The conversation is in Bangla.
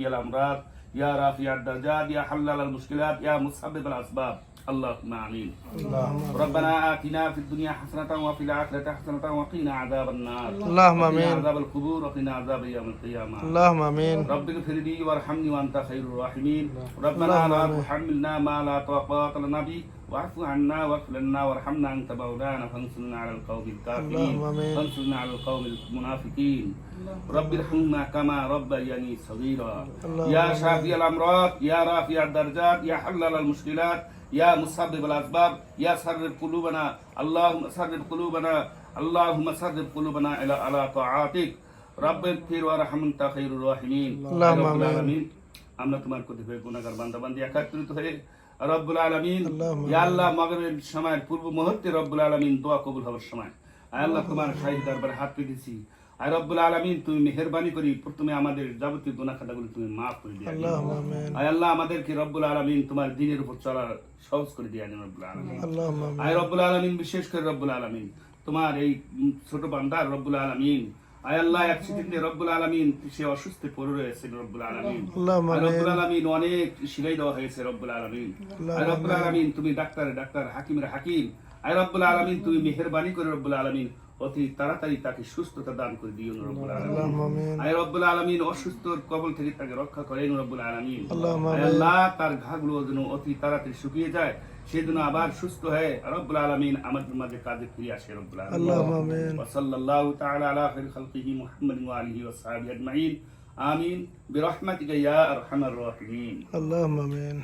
يا الأمراض يا رافع الدرجات يا حلال المشكلات يا مسبب الأسباب اللهم آمين. ربنا آتنا في الدنيا حسنة وفي الآخرة حسنة وقنا عذاب النار. اللهم وقنا آمين. عذاب القبور وقنا عذاب يوم القيامة. اللهم آمين. رب اغفر لي وارحمني وأنت خير الراحمين. ربنا اللهم لا آمين. تحملنا ما لا طاقة لنا به واعف عنا واغفر لنا وارحمنا أنت مولانا فانصرنا على القوم الكافرين. اللهم آمين. فانصرنا على القوم المنافقين. رب ارحمنا كما ربياني صغيرا. اللهم يا آمين. شافي الأمراض يا رافع الدرجات يا حلال المشكلات يا مسبب الأسباب يا سرب قلوبنا اللهم سرب قلوبنا اللهم سرب قلوبنا على طاعاتك. رب اغفر وارحم أنت خير الراحمين. اللهم رب آمين. العالمين আমরা তোমার কতিপয় গুনাহগার বান্দাবান্দি একত্রিত হয়ে রব্বুল আলামিন اللهم ইয়া আল্লাহ মাগরিবের সময়ের পূর্ব মুহূর্তে রব্বুল আলামিন দোয়া কবুল হওয়ার সময় আয় আল্লাহ তোমার শাহী দরবারে হাত পেতেছি। আয় রব্বুল আলামিন তুমি মেহেরবানি করি প্রথমে আমাদের যাবতীয় গুনাহ খাতাগুলো তুমি মাফ করে দিয়ে اللهم آمين. আয় আল্লাহ আমাদেরকে রব্বুল আলামিন তোমার দ্বীনের উপর চলার সহজ করে দিয়ে আনেন রব্বুল আলামিন। اللهم آمين. আয় রব্বুল আলামিন বিশেষ করে রব্বুল আলামিন তোমার এই ছোট বান্দার রব্বুল আলামিন আয় আল্লাহ অ্যাক্সিডেন্টে রব্বুল আলামিন সে অসুস্থ পড়ে রয়েছে রব্বুল আলামিন। اللهم আয় রব্বুল آمين. আলামিন অনেক শিখাই দেওয়া হয়েছে রব্বুল আলামিন। আয় রব্বুল আলামিন তুমি ডাক্তার হাকিমের হাকিম। আয় রব্বুল আলামিন তুমি মেহেরবানি করে রব্বুল আলামিন অতি তাড়াতাড়ি তাকে সুস্থতা দান করে দিও রব্বুল আলামিন। اللهم آمين. আয় রব্বুল আলামিন অসুস্থর কবল থেকে তাকে রক্ষা করেন রব্বুল আলামিন। اللهم আয় آمين. আল্লাহ তার ঘাগুলো যেন অতি তাড়াতাড়ি শুকিয়ে যায় সেজন্য আবার সুস্থ হয়ে রব্বুল আলামিন আমাদের মাঝে কাজে ফিরে আসে রব্বুল আলামিন। اللهم آمين. وصلى الله تعالى على خير خلقه محمد وآله وصحبه أجمعين آمين برحمتك يا أرحم الراحمين. اللهم آمين.